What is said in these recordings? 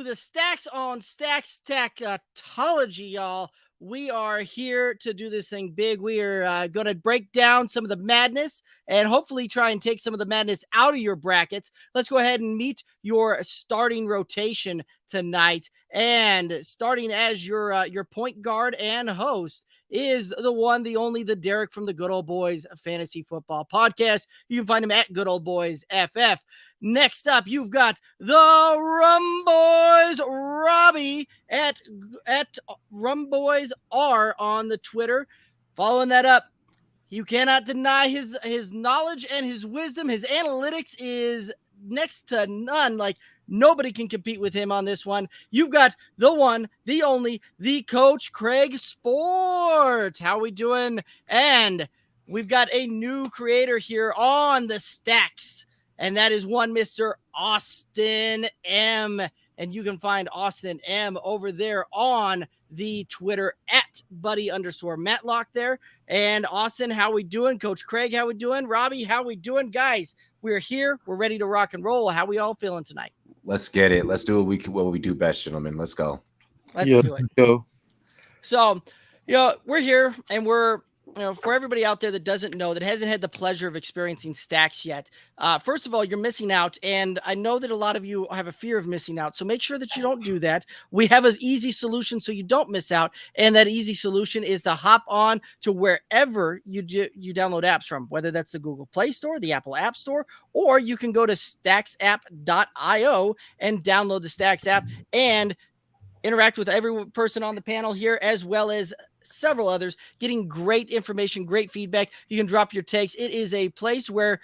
the Stacks on Stacks Stacketology, y'all. We are here to do this thing big. We are going to break down some of the madness and hopefully try and take some of the madness out of your brackets. Let's go ahead and meet your starting rotation tonight. And starting as your point guard and host is the one, the only, the Derek from the Good Old Boys Fantasy Football Podcast. You can find him at Good Old Boys FF. Next up, you've got the Rumboys Robbie at Rumboys R on the Twitter. Following that up, you cannot deny his knowledge and his wisdom. His analytics is next to none. Like, nobody can compete with him on this one. You've got the one, the only, the Coach Craig Sport. How we doing? And we've got a new creator here on the Stacks, and that is one Mr. Austin M. And you can find Austin M over there on the Twitter at buddy_Matlock there. And Austin, how we doing? Coach Craig, how we doing? Robbie, how we doing? Guys, we're here. We're ready to rock and roll. How we all feeling tonight? Let's get it. Let's do what we do best, gentlemen. Let's go. Let's do it. Go. So, we're here, and we're, for everybody out there that doesn't know, that hasn't had the pleasure of experiencing Stacks yet, first of all, you're missing out. And I know that a lot of you have a fear of missing out. So make sure that you don't do that. We have an easy solution so you don't miss out. And that easy solution is to hop on to wherever you download apps from, whether that's the Google Play Store, the Apple App Store, or you can go to stacksapp.io and download the Stacks app and interact with every person on the panel here, as well as several others, getting great information, great feedback. You can drop your takes. It is a place where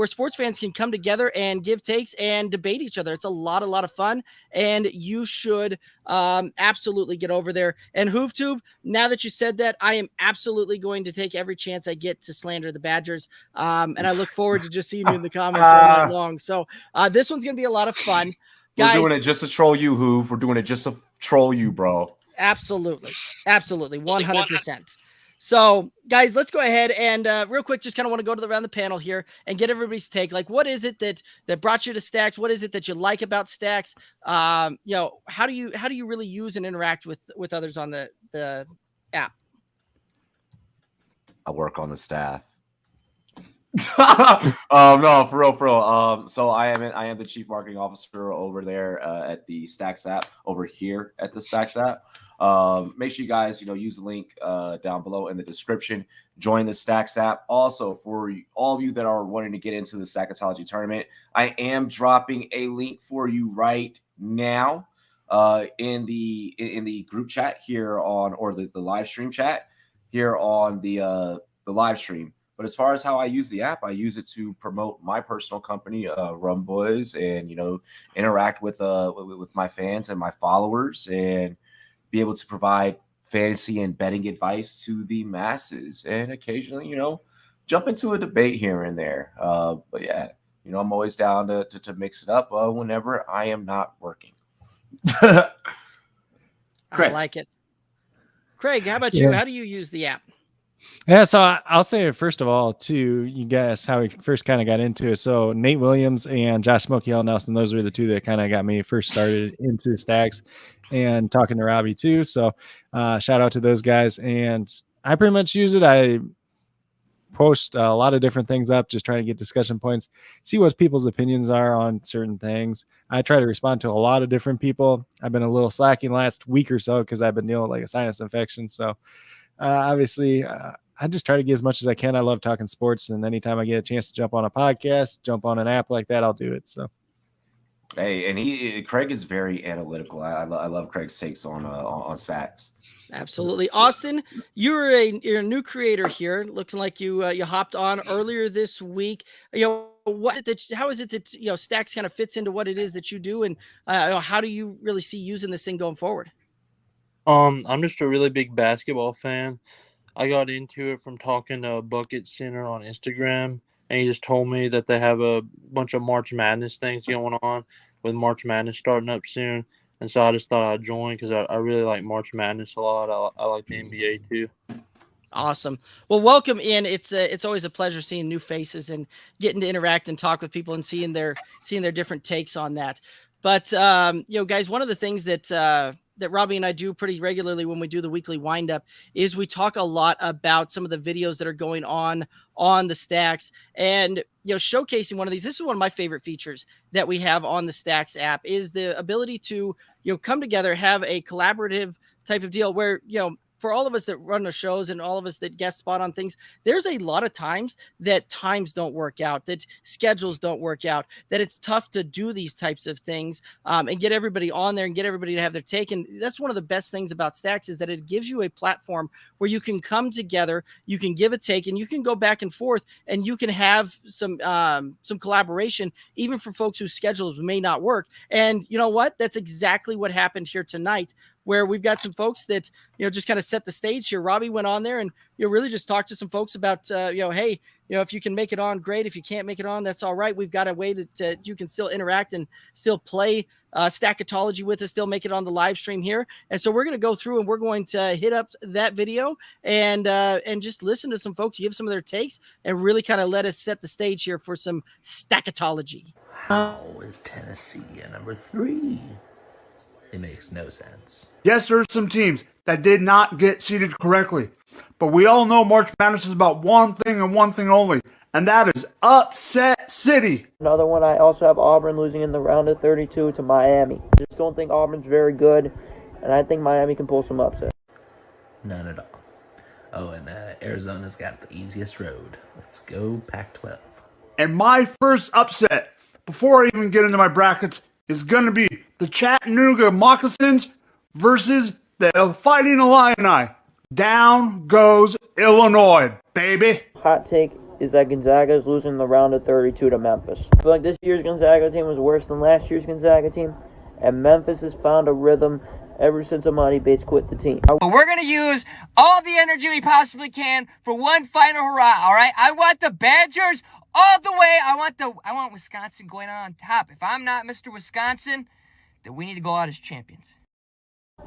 sports fans can come together and give takes and debate each other. It's a lot of fun, and you should absolutely get over there. And HoofTube, now that you said that, I am absolutely going to take every chance I get to slander the Badgers, and I look forward to just seeing you in the comments all night long. So this one's going to be a lot of fun. Guys, we're doing it just to troll you, Hoof. We're doing it just to troll you, bro. Absolutely. 100%. So, guys, let's go ahead and real quick, just kind of want to go around the panel here and get everybody's take. Like, what is it that brought you to Stacks? What is it that you like about Stacks? How do you really use and interact with others on the app? I work on the staff. No, for real. So I am the chief marketing officer over there at the Stacks app, over here at the Stacks app. Make sure you guys, use the link down below in the description. Join the Stacks app. Also, for all of you that are wanting to get into the Stacketology tournament, I am dropping a link for you right now in the group chat here or the live stream chat here on the live stream. But as far as how I use the app, I use it to promote my personal company, Rum Boys, and interact with my fans and my followers, and be able to provide fantasy and betting advice to the masses, and occasionally, jump into a debate here and there. But yeah, I'm always down to mix it up whenever I am not working. I like it. Craig, how about you? How do you use the app? Yeah, so I'll say first of all, too, you guys, how we first kind of got into it. So Nate Williams and Josh Smokey L. Nelson, those were the two that kind of got me first started into Stacks, and talking to Robbie too. So shout out to those guys. And I pretty much use it. I post a lot of different things up, just trying to get discussion points, see what people's opinions are on certain things. I try to respond to a lot of different people. I've been a little slacking last week or so because I've been dealing with like a sinus infection. So obviously, I just try to get as much as I can. I love talking sports, and anytime I get a chance to jump on a podcast, jump on an app like that, I'll do it. So, hey, and Craig is very analytical. I love Craig's takes on sacks. Absolutely, Austin, you're a new creator here. Looks like you hopped on earlier this week. How is it that Stacks kind of fits into what it is that you do, and how do you really see using this thing going forward? I'm just a really big basketball fan. I got into it from talking to Bucket Center on Instagram, and he just told me that they have a bunch of March Madness things going on, with March Madness starting up soon. And so I just thought I'd join because I really like March Madness a lot. I like the NBA too. Awesome. Well, welcome in. It's always a pleasure seeing new faces and getting to interact and talk with people and seeing their different takes on that. But guys, one of the things that that Robbie and I do pretty regularly when we do the weekly windup is we talk a lot about some of the videos that are going on the Stacks, and showcasing one of these. This is one of my favorite features that we have on the Stacks app, is the ability to come together, have a collaborative type of deal where for all of us that run the shows and all of us that guest spot on things, there's a lot of times that times don't work out, that schedules don't work out, that it's tough to do these types of things and get everybody on there and get everybody to have their take. And that's one of the best things about Stacks, is that it gives you a platform where you can come together, you can give a take, and you can go back and forth, and you can have some collaboration, even for folks whose schedules may not work. And you know what? That's exactly what happened here tonight, where we've got some folks that, just kind of set the stage here. Robbie went on there and, really just talked to some folks about, hey, if you can make it on, great. If you can't make it on, that's all right. We've got a way that you can still interact and still play Stacketology with us, still make it on the live stream here. And so we're going to go through and we're going to hit up that video and just listen to some folks give some of their takes and really kind of let us set the stage here for some Stacketology. How is Tennessee at number 3? It makes no sense. Yes, there are some teams that did not get seeded correctly, but we all know March Madness is about one thing and one thing only, and that is upset city. Another one, I also have Auburn losing in the round of 32 to Miami. Just don't think Auburn's very good, and I think Miami can pull some upset. None at all. Oh, and Arizona's got the easiest road. Let's go Pac-12. And my first upset, before I even get into my brackets, is going to be the Chattanooga Moccasins versus the Fighting Illini. Down goes Illinois, baby. Hot take is that Gonzaga is losing in the round of 32 to Memphis. I feel like this year's Gonzaga team was worse than last year's Gonzaga team, and Memphis has found a rhythm ever since Amani Bates quit the team. We're going to use all the energy we possibly can for one final hurrah, all right? I want the Badgers all the way. I want Wisconsin going out on top. If I'm not Mr. Wisconsin, then we need to go out as champions.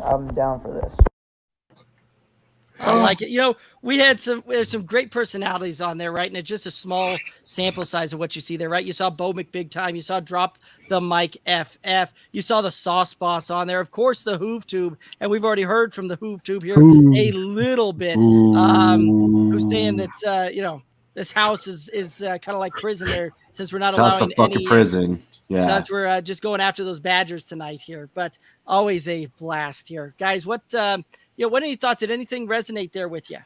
I'm down for this. I like it. There's some great personalities on there, right? And it's just a small sample size of what you see there, right? You saw Bo McBig Time. You saw Drop the Mic FF. You saw the Sauce Boss on there. Of course, the Hoove Tube. And we've already heard from the Hoove Tube here a little bit. Who's saying that, this house is kind of like prison there, since we're not allowing any prison. Yeah. Since we're just going after those Badgers tonight here. But always a blast here. Guys, what any thoughts? Did anything resonate there with you?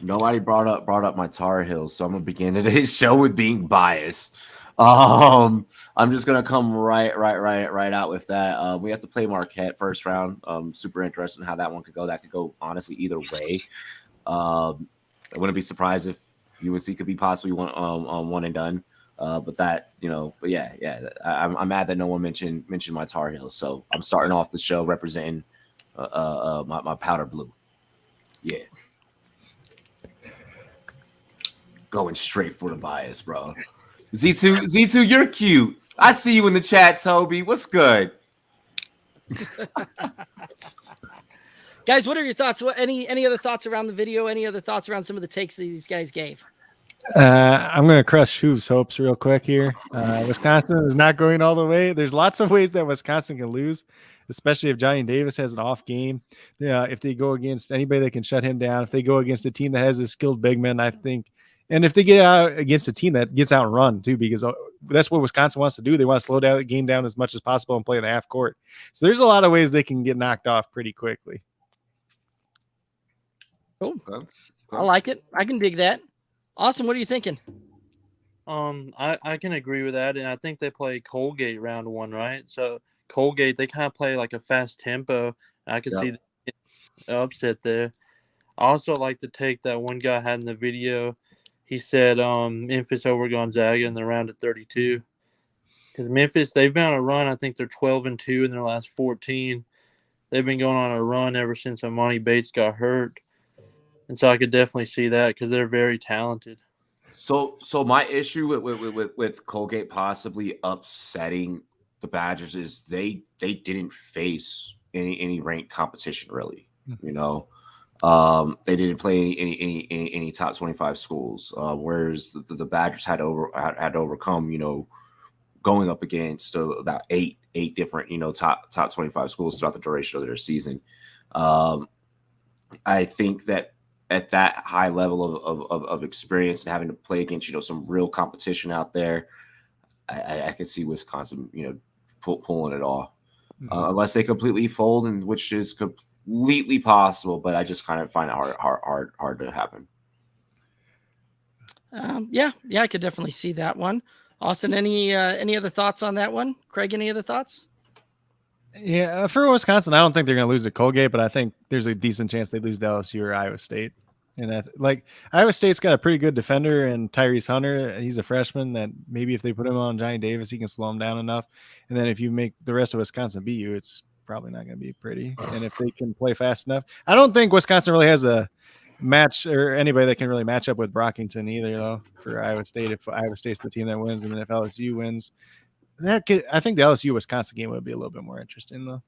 Nobody brought up my Tar Heels, so I'm gonna begin today's show with being biased. I'm just gonna come right out with that. We have to play Marquette first round. Super interested in how that one could go. That could go honestly either way. I wouldn't be surprised if UNC could be possibly one and done. But I'm mad that no one mentioned my Tar Heels. So I'm starting off the show representing my powder blue. Yeah, going straight for the bias, bro. Z2, you're cute. I see you in the chat, Toby. What's good? Guys, what are your thoughts? Any other thoughts around the video? Any other thoughts around some of the takes that these guys gave? I'm going to crush Hoove's hopes real quick here. Wisconsin is not going all the way. There's lots of ways that Wisconsin can lose, especially if Johnny Davis has an off game. If they go against anybody that can shut him down, if they go against a team that has a skilled big man, I think, and if they get out against a team that gets out and run too, because that's what Wisconsin wants to do. They want to slow down the game down as much as possible and play in the half court. So there's a lot of ways they can get knocked off pretty quickly. Cool. I like it. I can dig that. Awesome. What are you thinking? I can agree with that, and I think they play Colgate round 1, right? So Colgate, they kind of play like a fast tempo. I can see the upset there. I also like to take that one guy had in the video. He said Memphis over Gonzaga in the round of 32. Because Memphis, they've been on a run. I think they're 12-2 in their last 14. They've been going on a run ever since Amani Bates got hurt. And so I could definitely see that because they're very talented. So my issue with Colgate possibly upsetting the Badgers is they didn't face any ranked competition really. They didn't play any top 25 schools, whereas the Badgers had to overcome going up against about eight different, top 25 schools throughout the duration of their season. I think that at that high level of experience and having to play against, some real competition out there, I can see Wisconsin, pulling it off. Unless they completely fold, and which is completely possible, but I just kind of find it hard to happen. Yeah, I could definitely see that one. Austin, any other thoughts on that one? Craig, any other thoughts? Yeah, for Wisconsin, I don't think they're going to lose to Colgate, but I think there's a decent chance they lose to LSU or Iowa State. And Iowa State's got a pretty good defender and Tyrese Hunter. He's a freshman that maybe if they put him on Johnny Davis, he can slow him down enough. And then if you make the rest of Wisconsin beat you, it's probably not going to be pretty. And if they can play fast enough, I don't think Wisconsin really has a match or anybody that can really match up with Brockington either, though, for Iowa State. If Iowa State's the team that wins, and then if LSU wins, I think the LSU Wisconsin game would be a little bit more interesting, though.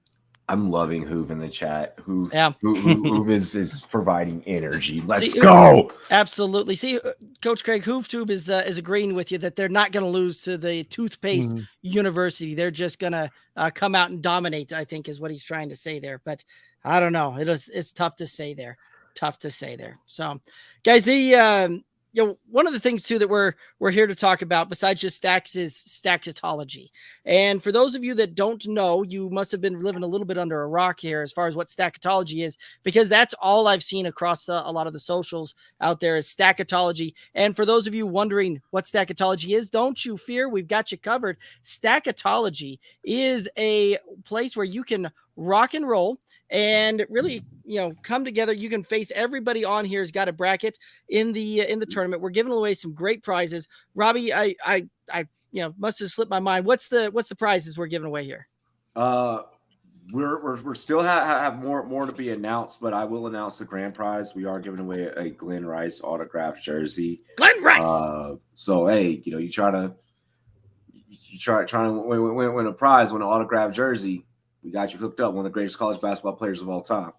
I'm loving Hoove in the chat. Hoove is providing energy. Let's go. Absolutely. See, Coach Craig, HoofTube is agreeing with you that they're not going to lose to the toothpaste university. They're just going to come out and dominate, I think, is what he's trying to say there. But I don't know. It's tough to say there. So, guys, one of the things too that we're here to talk about besides just stacks is Stacketology. And for those of you that don't know, you must have been living a little bit under a rock here as far as what Stacketology is, because that's all I've seen across a lot of the socials out there is Stacketology. And for those of you wondering what Stacketology is, don't you fear, we've got you covered. Stacketology is a place where you can rock and roll and really, come together. You can face everybody on here has got a bracket in the tournament. We're giving away some great prizes. Robbie, I must have slipped my mind. What's the prizes we're giving away here? We're still have more to be announced, but I will announce the grand prize. We are giving away a Glenn Rice autographed jersey. Glenn Rice. So hey, you try to win a prize, win an autographed jersey. We got you hooked up. One of the greatest college basketball players of all time.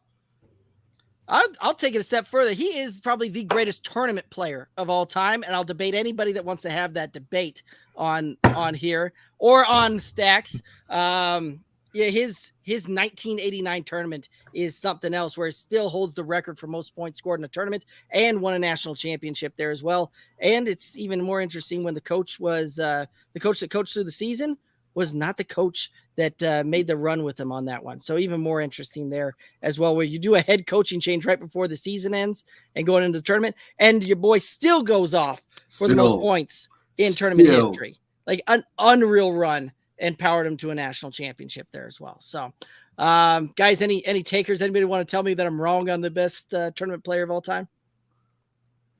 I'll take it a step further. He is probably the greatest tournament player of all time, and I'll debate anybody that wants to have that debate on here or on Stacks. His 1989 tournament is something else, where he still holds the record for most points scored in a tournament and won a national championship there as well. And it's even more interesting when the coach that coached through the season was not the coach that made the run with him on that one. So even more interesting there as well, where you do a head coaching change right before the season ends and going into the tournament, and your boy still goes off for the most points in tournament history. Like an unreal run, and powered him to a national championship there as well. So guys, any takers? Anybody want to tell me that I'm wrong on the best tournament player of all time?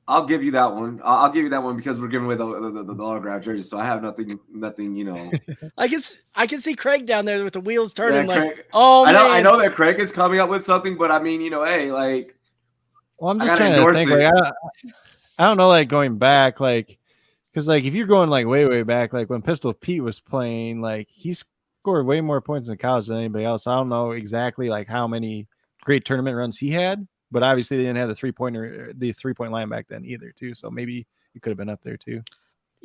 I'll give you that one. I'll give you that one because we're giving away the autograph jersey. So I have nothing. I can see Craig down there with the wheels turning. Yeah, Craig, I know that Craig is coming up with something, but I mean, hey, like. Well, I'm just trying to think. I don't know, going back, because if you're going way back, when Pistol Pete was playing, he scored way more points in college than anybody else. I don't know exactly how many great tournament runs he had. But obviously they didn't have the 3-point line back then either, too. So maybe it could have been up there too.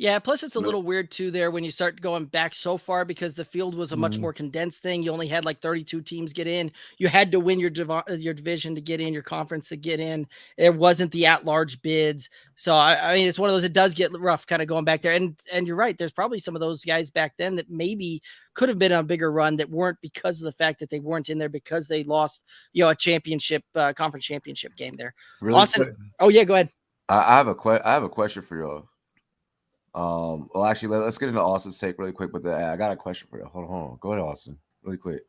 Yeah. Plus, it's a little weird too there when you start going back so far, because the field was a much more condensed thing. You only had 32 teams get in. You had to win your division to get in, your conference to get in. There wasn't the at-large bids. So I mean, it's one of those. It does get rough, kind of going back there. And you're right. There's probably some of those guys back then that maybe could have been a bigger run that weren't, because of the fact that they weren't in there because they lost, a championship, conference championship game there. Really Austin. quick. Oh yeah, go ahead. I have a question for you. Well, actually, let's get into Austin's take really quick. But I got a question for you. Hold on. Go ahead, Austin, really quick.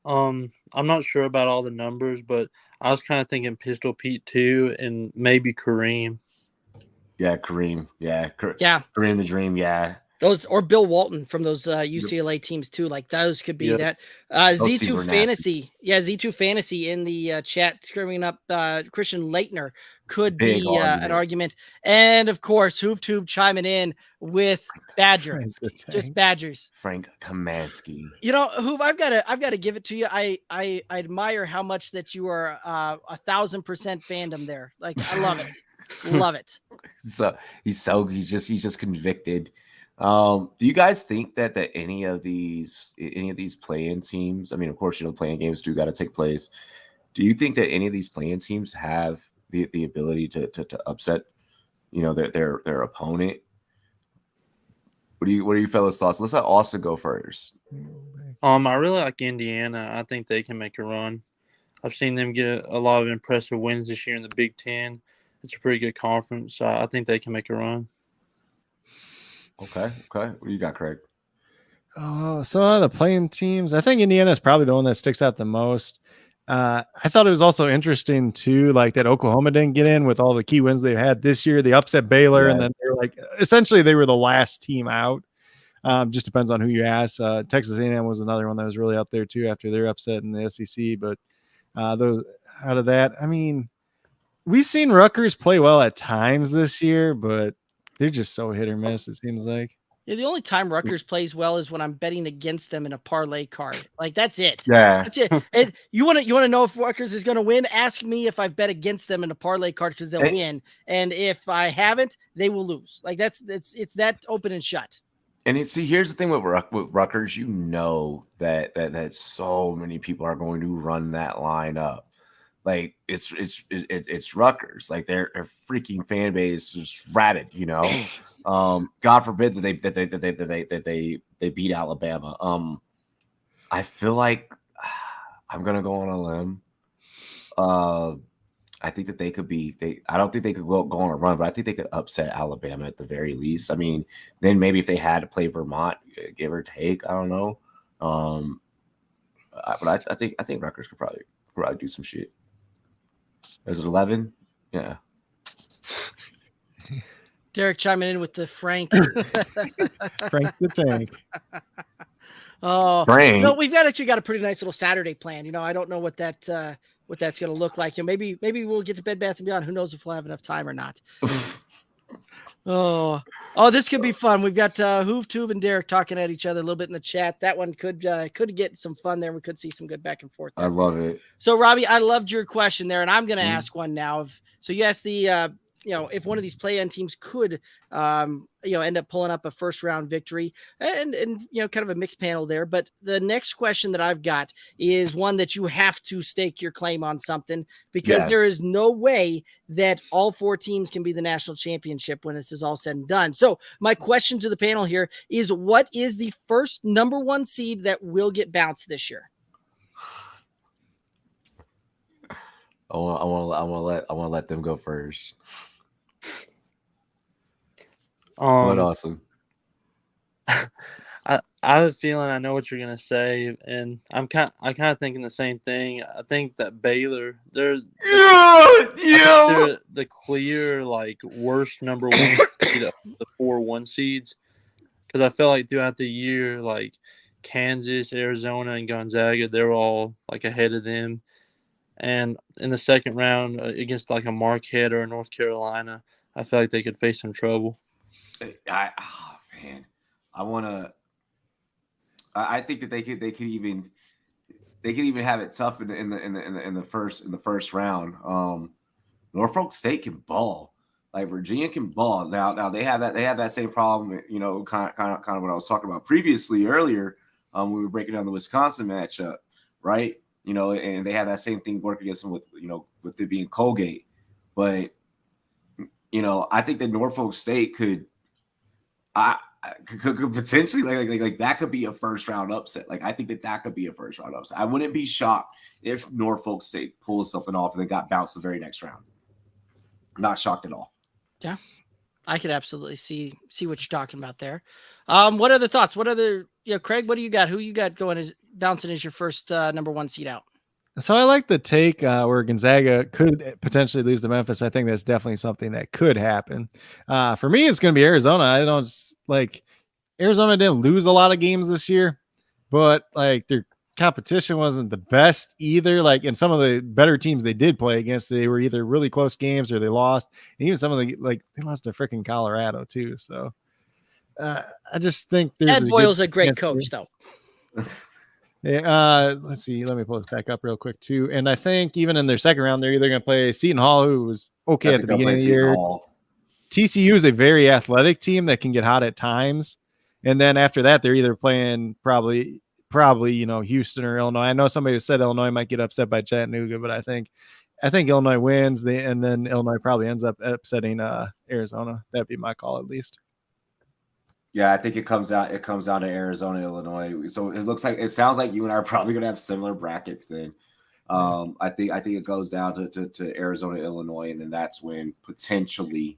I'm not sure about all the numbers, but I was kind of thinking Pistol Pete too, and maybe Kareem. Yeah, Kareem. Yeah, yeah, Kareem the Dream. Yeah, those, or Bill Walton from those UCLA teams too. Those could be that. Z2 Fantasy. Yeah, Z2 Fantasy in the chat screaming up Christian Leitner could be an argument. And of course, HoofTube chiming in with Badger. Just Badgers. Frank Kaminsky. Hoof, I've got to give it to you. I admire how much that you are 1,000% fandom there. I love it. Love it. So he's just convicted. Do you guys think that any of these play-in teams? I mean, of course, play-in games do got to take place. Do you think that any of these play-in teams have the ability to upset, their opponent? What are you fellas thoughts? Let's let Austin go first. I really like Indiana. I think they can make a run. I've seen them get a lot of impressive wins this year in the Big Ten. It's a pretty good conference. I think they can make a run. Okay. What do you got, Craig? So the playing teams, I think Indiana is probably the one that sticks out the most. I thought it was also interesting too, like that Oklahoma didn't get in with all the key wins they've had this year. They upset Baylor, and then they're like, essentially they were the last team out. Just depends on who you ask. Texas A&M was another one that was really up there too after their upset in the SEC. But those out of that, I mean, we've seen Rutgers play well at times this year, but they're just so hit or miss. It seems like. Yeah, the only time Rutgers plays well is when I'm betting against them in a parlay card. Like that's it. Yeah, that's it. And you want to know if Rutgers is going to win? Ask me if I've bet against them in a parlay card because they'll win, and if I haven't, they will lose. Like it's that open and shut. And here's the thing with Rutgers, that so many people are going to run that line up. Like it's Rutgers. Like their freaking fan base is rabid. God forbid that they beat Alabama. I feel like I'm gonna go on a limb. I think that they could be. I don't think they could go on a run, but I think they could upset Alabama at the very least. I mean, then maybe if they had to play Vermont, give or take, I don't know. But I think Rutgers could probably do some shit. Is it 11? Yeah. Derek chiming in with the Frank. Frank the Tank. Oh, Frank. No, we've got a pretty nice little Saturday plan. I don't know what that's going to look like. Maybe we'll get to Bed Bath & Beyond. Who knows if we'll have enough time or not. Oh, this could be fun. We've got Hoove, Tube, and Derek talking at each other a little bit in the chat. That one could get some fun there. We could see some good back and forth there. I love it. So, Robbie, I loved your question there, and I'm going to ask one now. So you asked the if one of these play-in teams could, end up pulling up a first-round victory, and kind of a mixed panel there. But the next question that I've got is one that you have to stake your claim on something, because there is no way that all four teams can be the national championship when this is all said and done. So my question to the panel here is, what is the first number one seed that will get bounced this year? I want to let them go first. What awesome. I have a feeling I know what you're gonna say, and I'm kind of thinking the same thing. I think that Baylor, they're the clear worst number one seed of the 4-1 seeds, because I feel like throughout the year, Kansas, Arizona, and Gonzaga, they're all ahead of them, and in the second round against a Marquette or a North Carolina, I feel like they could face some trouble. I think that they could even have it tough in the first round. Norfolk State can ball, Virginia can ball. Now they have that same problem, kind of what I was talking about earlier. We were breaking down the Wisconsin matchup, right? And they have that same thing work against them with it being Colgate, but I think that Norfolk State could potentially that could be a first round upset. I think that could be a first round upset. I wouldn't be shocked if Norfolk State pulls something off and then got bounced the very next round. Not shocked at all. Yeah, I could absolutely see what you're talking about there. What other thoughts? What other, Craig, what do you got? Who you got going as bouncing as your first number one seed out? So I like the take where Gonzaga could potentially lose to Memphis. I think that's definitely something that could happen. For me, it's going to be Arizona. I don't Arizona didn't lose a lot of games this year, but their competition wasn't the best either. In some of the better teams they did play against, they were either really close games or they lost. And even some of the they lost to freaking Colorado too. So I just think there's Ed Boyle's a great coach though. Yeah, let's see. Let me pull this back up real quick too. And I think even in their second round, they're either going to play Seton Hall, who was okay at the beginning of the year. TCU is a very athletic team that can get hot at times. And then after that, they're either playing probably, Houston or Illinois. I know somebody said Illinois might get upset by Chattanooga, but I think Illinois wins, and then Illinois probably ends up upsetting Arizona. That'd be my call at least. Yeah, I think it comes down to Arizona, Illinois. So it sounds like you and I are probably gonna have similar brackets then. I think it goes down to Arizona, Illinois, and then that's when potentially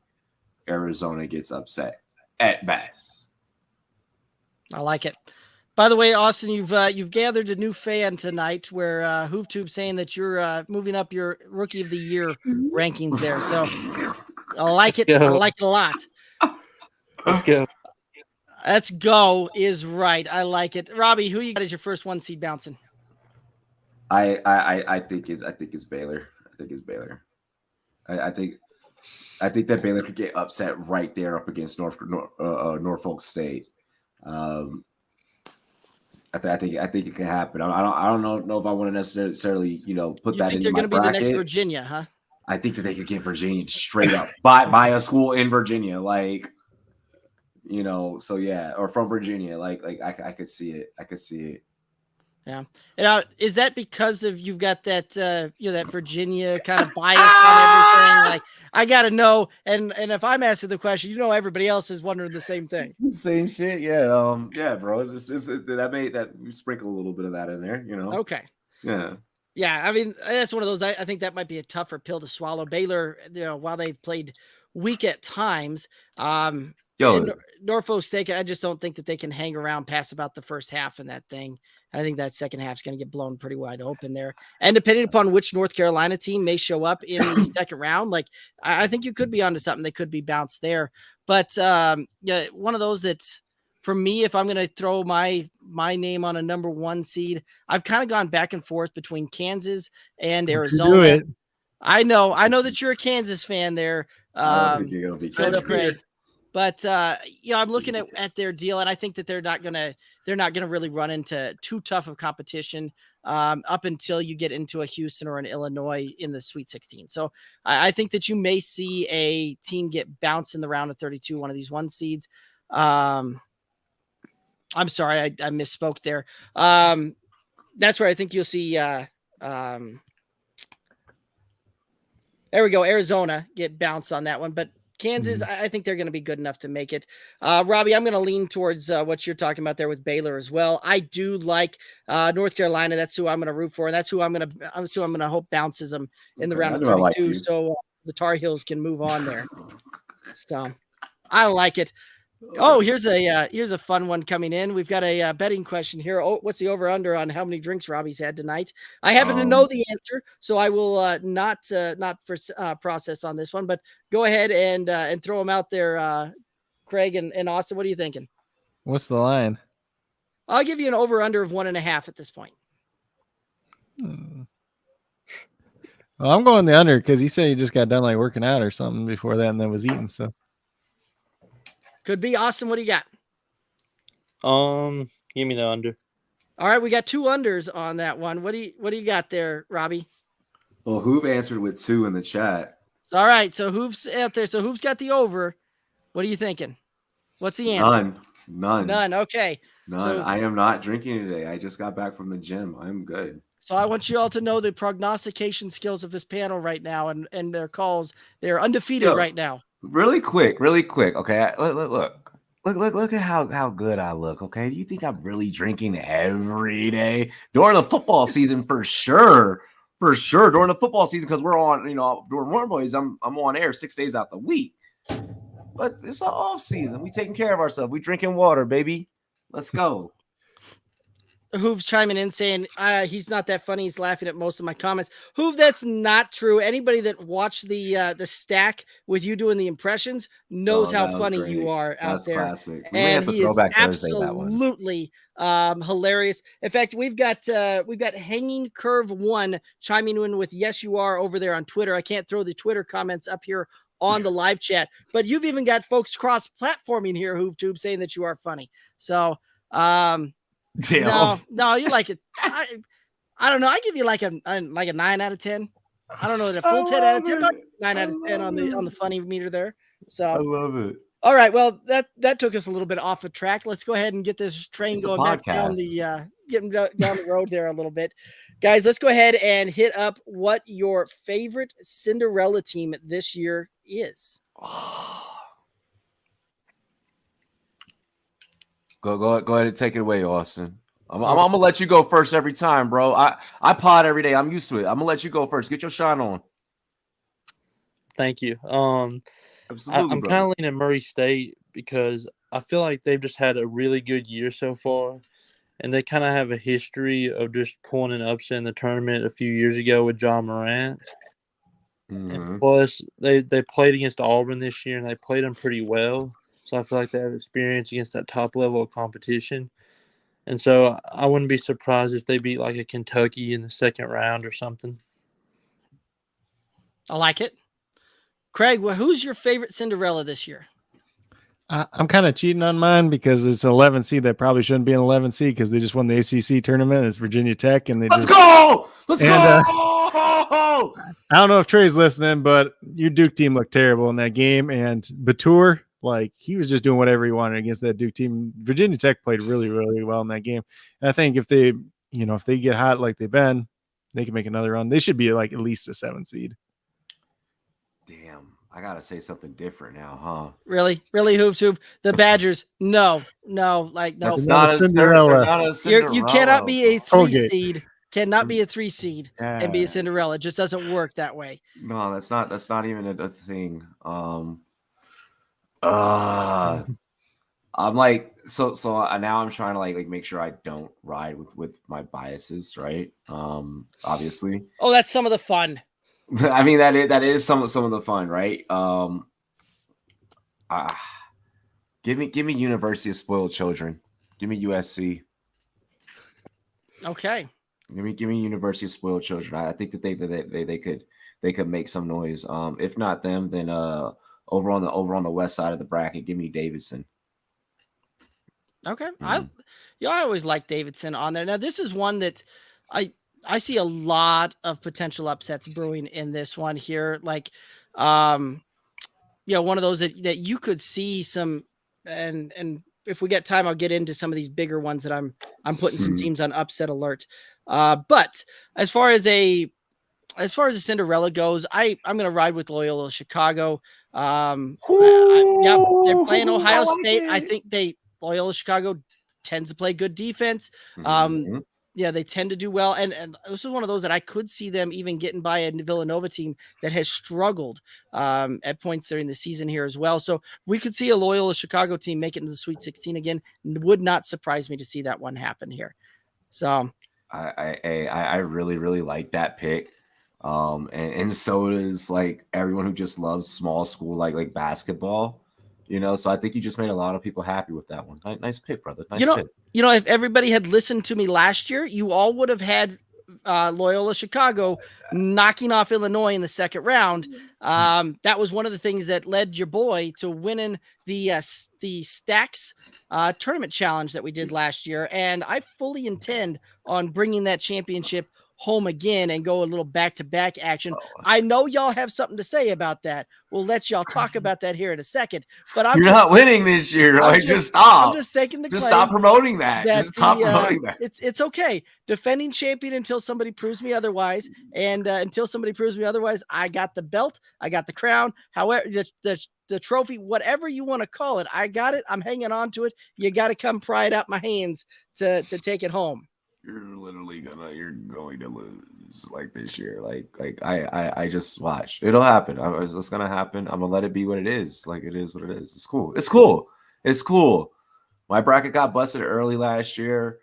Arizona gets upset at best. I like it. By the way, Austin, you've gathered a new fan tonight. Where HoopTube saying that you're moving up your Rookie of the Year rankings there. So I like it. I like it a lot. Let's go. Let's go is right. I like it. Robbie, who you got as your first 1 seed bouncing? I think it's Baylor. I think it's Baylor. I think that Baylor could get upset right there up against Norfolk State. I think it could happen. I don't know if I want to necessarily put You that think in they're my going to be bracket. the next Virginia, huh? I think that they could get Virginia straight up by a school in Virginia, so yeah, or from Virginia, I could see it. I could see it. Yeah. And is that because of you've got that that Virginia kind of bias on everything? Like, I gotta know, and if I'm asking the question, everybody else is wondering the same thing. Same shit, yeah. Yeah, bro. It's that we sprinkle a little bit of that in there, Okay. Yeah. Yeah, I mean, that's one of those. I think that might be a tougher pill to swallow. Baylor, while they've played weak at times, Norfolk State, I just don't think that they can hang around past about the first half in that thing. I think that second half is going to get blown pretty wide open there. And depending upon which North Carolina team may show up in the second round, I think you could be onto something. They could be bounced there. But one of those that's, for me, if I'm going to throw my name on a number 1 seed, I've kind of gone back and forth between Kansas and Arizona. I know that you're a Kansas fan there. I don't think you're going to be Kansas. But I'm looking at their deal, and I think that they're not gonna really run into too tough of competition up until you get into a Houston or an Illinois in the Sweet 16. So I think that you may see a team get bounced in the round of 32, one of these 1 seeds. I'm sorry, I misspoke there. That's where I think you'll see. There we go, Arizona get bounced on that one, but Kansas, I think they're going to be good enough to make it. Robbie, I'm going to lean towards what you're talking about there with Baylor as well. I do like North Carolina. That's who I'm going to root for, and that's who I'm going to hope bounces them in the round of 32. So the Tar Heels can move on there. So I like it. Oh, here's a fun one coming in. We've got a betting question here. Oh, what's the over under on how many drinks Robbie's had tonight? I happen to know the answer, so I will not process on this one. But go ahead and throw them out there, Craig and Austin. What are you thinking? What's the line? I'll give you an over under of 1.5 at this point. Well, I'm going the under because he said he just got done working out or something before that and then was eating. So. Could be. Austin, what do you got? Give me the under. All right, we got 2 unders on that one. What do you got there, Robbie? Well, Hoove answered with 2 in the chat. All right, so Hoove's out there. So Hoove's got the over. What are you thinking? What's the answer? None. Okay. None. So, I am not drinking today. I just got back from the gym. I'm good. So I want you all to know the prognostication skills of this panel right now and their calls. They're undefeated right now. Really quick. Okay, look at how good I look. Okay, do you think I'm really drinking every day during the football season? For sure during the football season, because we're on, during Warm Boys, I'm on air 6 days out the week. But it's an off season. We taking care of ourselves. We drinking water, baby. Let's go. Hoove's chiming in saying he's not that funny. He's laughing at most of my comments. Hoove, that's not true. Anybody that watched the stack with you doing the impressions knows how funny you are out there. Classic. And he is absolutely hilarious. In fact, we've got Hanging Curve 1 chiming in with yes, you are over there on Twitter. I can't throw the Twitter comments up here on the live chat, but you've even got folks cross-platforming here, HooveTube, saying that you are funny. So, no, you like it. I don't know. I give you like a 9 out of 10. I don't know, a full 10 out of 10, 9 out of 10 on the funny meter there. So I love it. All right. Well, that took us a little bit off of track. Let's go ahead and get this train It's a going back down podcast. getting down the road there a little bit. Guys, let's go ahead and hit up what your favorite Cinderella team this year is. Go ahead and take it away, Austin. I'm gonna let you go first every time, bro. I pod every day. I'm used to it. I'm gonna let you go first. Get your shine on. Thank you. Absolutely, I'm kind of leaning Murray State because I feel like they've just had a really good year so far, and they kind of have a history of just pulling an upset in the tournament a few years ago with John Morant. And plus, they played against Auburn this year, and they played them pretty well. So I feel like they have experience against that top level of competition. And so I wouldn't be surprised if they beat like a Kentucky in the second round or something. I like it. Craig, who's your favorite Cinderella this year? I'm kind of cheating on mine because it's an 11 seed that probably shouldn't be an 11 seed because they just won the ACC tournament. It's Virginia Tech, and Let's go. I don't know if Trey's listening, but your Duke team looked terrible in that game, and Batur, like, he was just doing whatever he wanted against that Duke team. Virginia Tech played really, really well in that game, and I think if they get hot like they've been, they can make another run. They should be like at least a 7 seed. Damn, I gotta say something different now, huh? Really, Hoops Hoop. The Badgers, no. That's not a Cinderella. Not a Cinderella. You cannot be a 3 Okay. seed. Cannot be a 3 seed and be a Cinderella. It just doesn't work that way. No, that's not even a thing. I'm like so now I'm trying to like make sure I don't ride with my biases, right? Obviously. Oh, that's some of the fun. I mean that is some of the fun, right? Give me University of Spoiled Children. Give me USC. Okay. Give me University of Spoiled Children. I think that they could make some noise. If not them, then over on the west side of the bracket, give me Davidson. Okay. I always like Davidson on there. Now this is one that I see a lot of potential upsets brewing in this one here. Like, one of those that you could see some, and if we get time, I'll get into some of these bigger ones that I'm putting some teams on upset alert. But as far as a Cinderella goes, I'm going to ride with Loyola Chicago. They're playing Ohio State. I think Loyola Chicago tends to play good defense. They tend to do well. And this is one of those that I could see them even getting by a Villanova team that has struggled at points during the season here as well. So we could see a Loyola Chicago team make it into the Sweet 16 again. Would not surprise me to see that one happen here. So I really, really like that pick. And so does like everyone who just loves small school like basketball. So I think you just made a lot of people happy with that one. Nice pick, brother. Nice pick. If everybody had listened to me last year, you all would have had Loyola Chicago knocking off Illinois in the second round. That was one of the things that led your boy to winning the Stacks tournament challenge that we did last year. And I fully intend on bringing that championship home again and go a little back-to-back action. I know y'all have something to say about that. We'll let y'all talk about that here in a second. But you're not winning this year. Just stop. I'm just taking the claim. Just stop promoting that. Just stop promoting that. It's okay. Defending champion until somebody proves me otherwise. And until somebody proves me otherwise, I got the belt. I got the crown. However, the trophy, whatever you want to call it, I got it. I'm hanging on to it. You got to come pry it out my hands to take it home. You're going to lose like this year. Like I just watch. It'll happen. It's gonna happen. I'm gonna let it be what it is. Like it is what it is. It's cool. My bracket got busted early last year.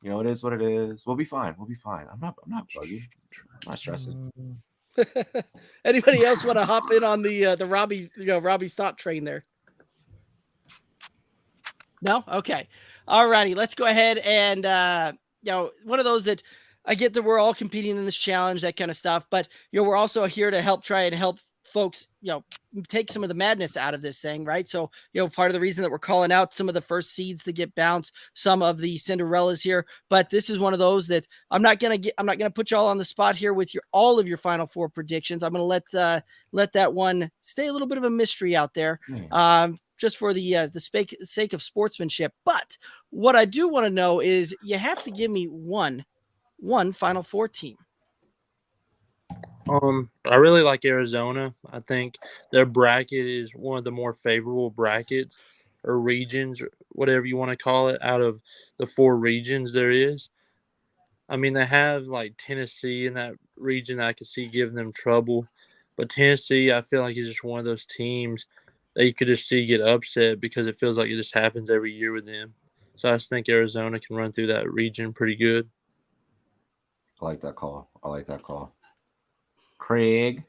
It is what it is. We'll be fine. I'm not buggy. I'm not stressing. Anybody else want to hop in on the Robbie Stott train there? No? Okay. All righty. Let's go ahead and one of those that I get that we're all competing in this challenge, that kind of stuff, but we're also here to help try and help folks, take some of the madness out of this thing, right? So, part of the reason that we're calling out some of the first seeds to get bounced, some of the Cinderellas here, but this is one of those that I'm not going to put y'all on the spot here with all of your Final Four predictions. I'm going to let that one stay a little bit of a mystery out there. Just for the sake of sportsmanship. But what I do want to know is you have to give me one Final Four team. I really like Arizona. I think their bracket is one of the more favorable brackets or regions, or whatever you want to call it, out of the 4 regions there is. I mean, they have like Tennessee in that region that I could see giving them trouble. But Tennessee, I feel like is just one of those teams that you could just see get upset because it feels like it just happens every year with them. So I just think Arizona can run through that region pretty good. I like that call. Craig.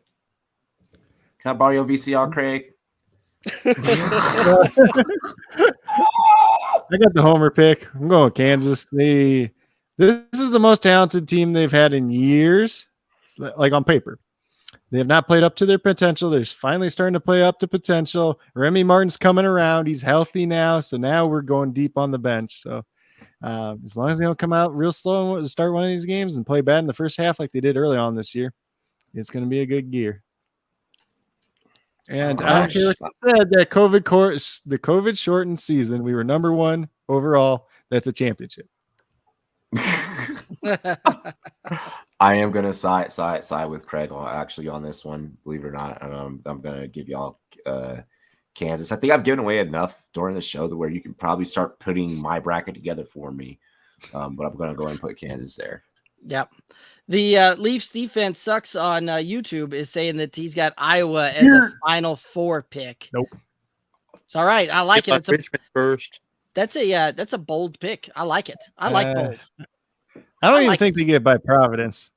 Can I borrow your VCR, Craig? I got the homer pick. I'm going with Kansas. This is the most talented team they've had in years, like on paper. They have not played up to their potential. They're finally starting to play up to potential. Remy Martin's coming around. He's healthy now. So now we're going deep on the bench. So as long as they don't come out real slow and start one of these games and play bad in the first half like they did early on this year, it's going to be a good gear. And I don't care what you said, that the COVID shortened season, we were number 1 overall. That's a championship. I am gonna side with Craig on this one, believe it or not. I'm gonna give y'all Kansas. I think I've given away enough during the show to where you can probably start putting my bracket together for me. But I'm gonna go ahead and put Kansas there. Yep. The Leafs defense sucks on YouTube is saying that he's got Iowa as a Final Four pick. Nope. It's all right. I like it. It's Richmond first. That's a bold pick. I like it. I like bold. I don't even think they get by Providence.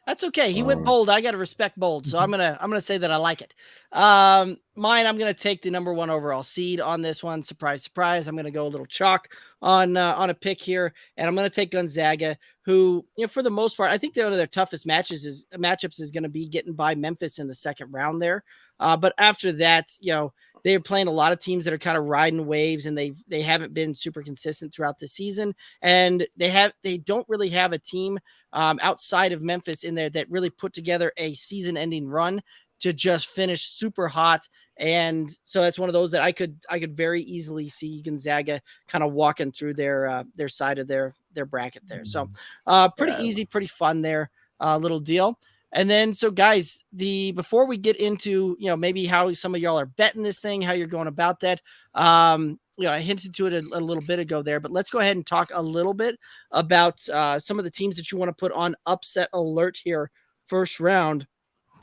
That's okay. He went bold. I got to respect bold. So I'm gonna say that I like it. Mine, I'm gonna take the number 1 overall seed on this one. Surprise, surprise. I'm gonna go a little chalk on a pick here, and I'm gonna take Gonzaga, who, for the most part, I think one of their toughest matchups is gonna be getting by Memphis in the second round there. But after that, they're playing a lot of teams that are kind of riding waves, and they haven't been super consistent throughout the season. And they don't really have a team outside of Memphis in there that really put together a season-ending run to just finish super hot. And so that's one of those that I could very easily see Gonzaga kind of walking through their side of their bracket there. So pretty easy, pretty fun there, little deal. And then, so guys, before we get into, maybe how some of y'all are betting this thing, how you're going about that, I hinted to it a little bit ago there, but let's go ahead and talk a little bit about some of the teams that you want to put on upset alert here first round.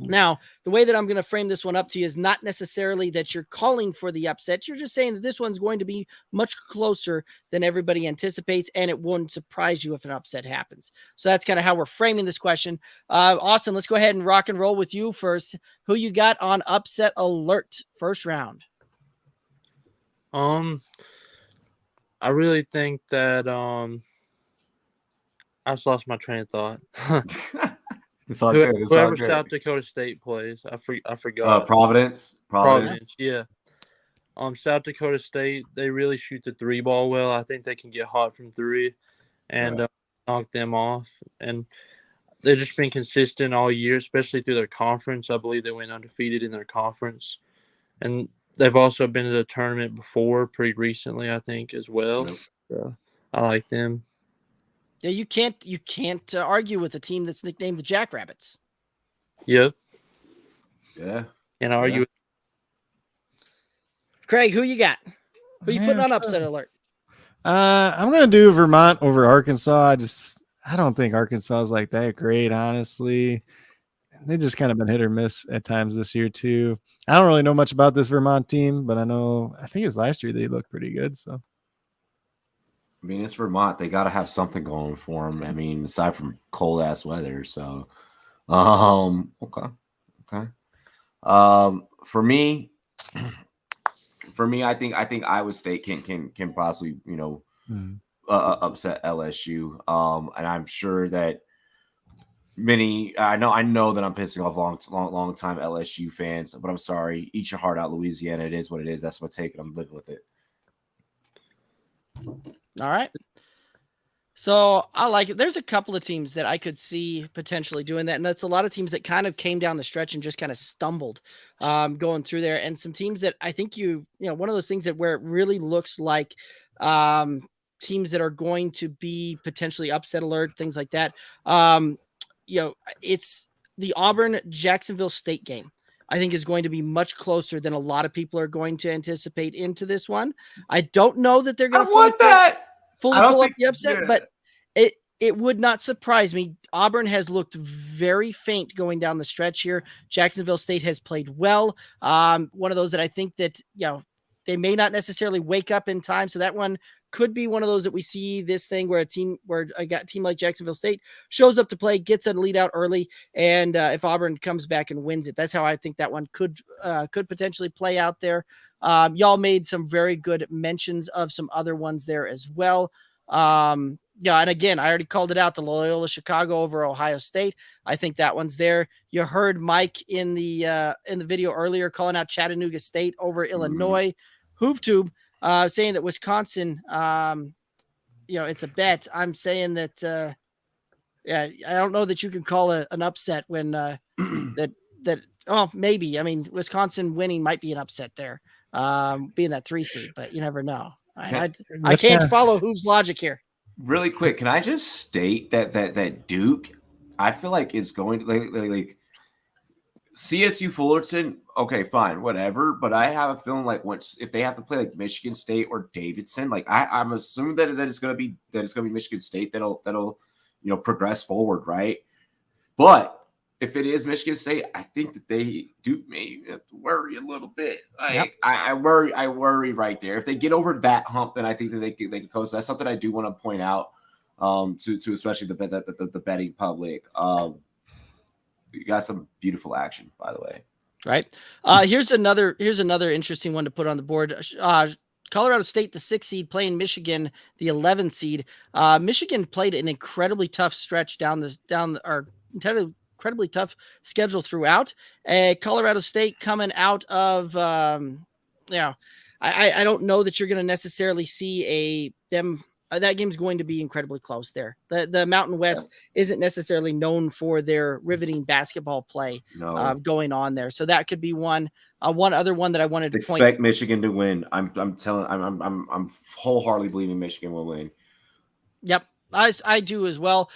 Now, the way that I'm going to frame this one up to you is not necessarily that you're calling for the upset. You're just saying that this one's going to be much closer than everybody anticipates, and it won't surprise you if an upset happens. So that's kind of how we're framing this question. Austin, let's go ahead and rock and roll with you first. Who you got on upset alert first round? I really think that I just lost my train of thought. It's all good. Whoever South Dakota State plays, I forgot. Providence. Yeah. South Dakota State, they really shoot the 3-ball well. I think they can get hot from 3 and knock them off. And they've just been consistent all year, especially through their conference. I believe they went undefeated in their conference. And they've also been to the tournament before, pretty recently, I think, as well. Yep. So I like them. Yeah, you can't argue with a team that's nicknamed the Jackrabbits. Yep. Yeah. Can't argue. Craig, who you got? Who you putting on upset alert? I'm gonna do Vermont over Arkansas. I don't think Arkansas is like that great, honestly. They just kind of been hit or miss at times this year too. I don't really know much about this Vermont team, but I think it was last year they looked pretty good. So I mean, it's Vermont. They got to have something going for them. I mean, aside from cold ass weather. So, okay. For me, I think Iowa State can possibly, upset LSU. And I'm sure that I know that I'm pissing off long time LSU fans, but I'm sorry. Eat your heart out, Louisiana. It is what it is. That's my take, and I'm living with it. All right. So I like it. There's a couple of teams that I could see potentially doing that. And that's a lot of teams that kind of came down the stretch and just kind of stumbled going through there. And some teams that I think one of those things that where it really looks like teams that are going to be potentially upset alert, things like that. It's the Auburn-Jacksonville State game. I think is going to be much closer than a lot of people are going to anticipate into this one. I don't know that they're going to fully pull up the upset, but it would not surprise me. Auburn has looked very faint going down the stretch here. Jacksonville State has played well. One of those that I think that, they may not necessarily wake up in time. So that one could be one of those that we see this thing where a team like Jacksonville State shows up to play, gets a lead out early. And if Auburn comes back and wins it, that's how I think that one could potentially play out there. Y'all made some very good mentions of some other ones there as well. And again, I already called it out, the Loyola Chicago over Ohio State. I think that one's there. You heard Mike in the video earlier calling out Chattanooga State over Illinois. HoofTube saying that Wisconsin, it's a bet. I'm saying that, I don't know that you can call an upset when maybe. I mean, Wisconsin winning might be an upset there, being that 3 seed, but you never know. I can't follow Hoof's logic here. Really quick, can I just state that Duke, I feel like is going to like CSU Fullerton. Okay, fine, whatever. But I have a feeling like if they have to play like Michigan State or Davidson, like I'm assuming that it's going to be Michigan State that'll progress forward, right? But if it is Michigan State, I think that Duke may have to worry a little bit. Like I worry right there. If they get over that hump, then I think that they can coast. That's something I do want to point out to especially the betting public. You got some beautiful action, by the way. Right. Here's another interesting one to put on the board. Colorado State, the 6 seed, playing Michigan, the 11 seed. Michigan played an incredibly tough stretch incredibly tough schedule throughout. Colorado State coming out of, I don't know that you're going to necessarily see that game's going to be incredibly close there. The Mountain West isn't necessarily known for their riveting basketball play going on there. So that could be one. One other one that I wanted to expect Michigan to win. I'm wholeheartedly believing Michigan will win. Yep. I do as well.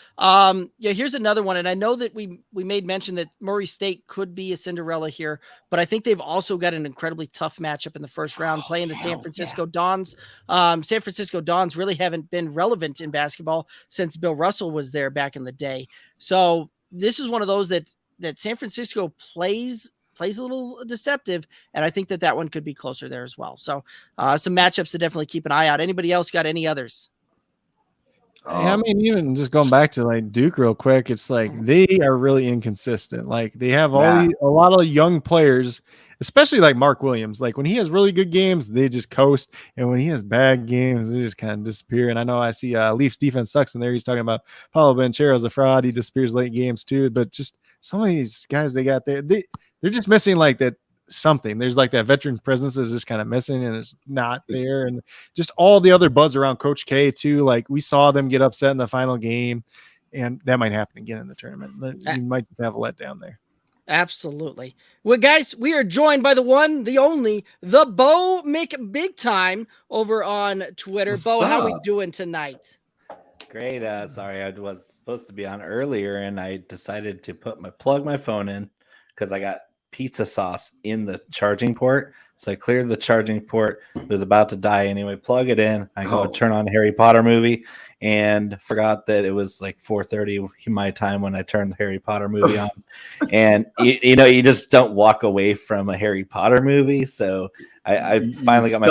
Here's another one. And I know that we made mention that Murray State could be a Cinderella here, but I think they've also got an incredibly tough matchup in the first round playing the San Francisco Dons. San Francisco Dons really haven't been relevant in basketball since Bill Russell was there back in the day. So this is one of those that San Francisco plays a little deceptive. And I think that one could be closer there as well. So some matchups to definitely keep an eye out. Anybody else got any others? I mean, even just going back to like Duke real quick, it's like they are really inconsistent. Like they have a lot of young players, especially like Mark Williams. Like when he has really good games, they just coast, and when he has bad games, they just kind of disappear. And I know I see Leafs defense sucks in there. He's talking about Paulo Banchero's a fraud. He disappears late games too. But just some of these guys they got there, they're just missing like that. Something there's like that veteran presence is just kind of missing and it's not there, and just all the other buzz around Coach K too. Like we saw them get upset in the final game, and that might happen again in the tournament. You might have a letdown there. Absolutely. Well, guys, we are joined by the one, the only, the Bo Big Time over on Twitter. What's Bo, up? how we doing tonight? Great. Sorry, I was supposed to be on earlier, and I decided to plug my phone in because I got pizza sauce in the charging port. So I cleared the charging port. It was about to die anyway. Plug it in. I go turn on Harry Potter movie and forgot that it was like 4:30 my time when I turned the Harry Potter movie on. And you just don't walk away from a Harry Potter movie. So I finally got my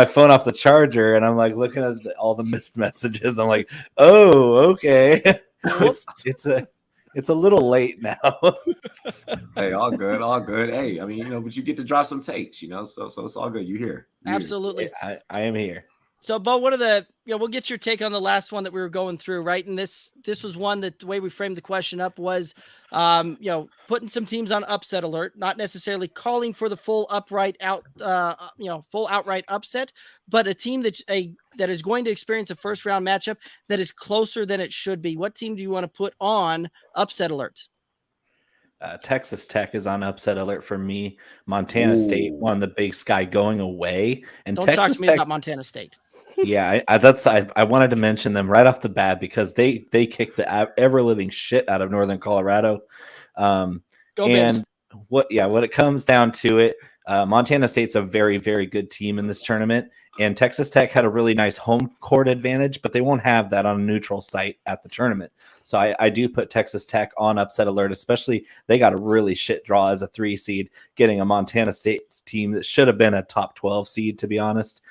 phone off the charger, and I'm like looking at all the missed messages. I'm like, oh, okay. It's a little late now. Hey, all good. Hey, I mean, but you get to drop some takes, so it's all good. You here? Absolutely. I am here. So, Bo, what are the, we'll get your take on the last one that we were going through, right? And this was one that the way we framed the question up was, putting some teams on upset alert, not necessarily calling for the full outright upset, but a team that is going to experience a first round matchup that is closer than it should be. What team do you want to put on upset alert? Texas Tech is on upset alert for me. Montana State won the Big Sky going away, and Don't Texas talk to me Tech about Montana State. Yeah, I wanted to mention them right off the bat because they kicked the ever living shit out of Northern Colorado. Go and Bigs. what it comes down to it, Montana State's a very, very good team in this tournament, and Texas Tech had a really nice home court advantage, but they won't have that on a neutral site at the tournament. So I do put Texas Tech on upset alert, especially they got a really shit draw as a 3 seed, getting a Montana State team that should have been a top 12 seed, to be honest.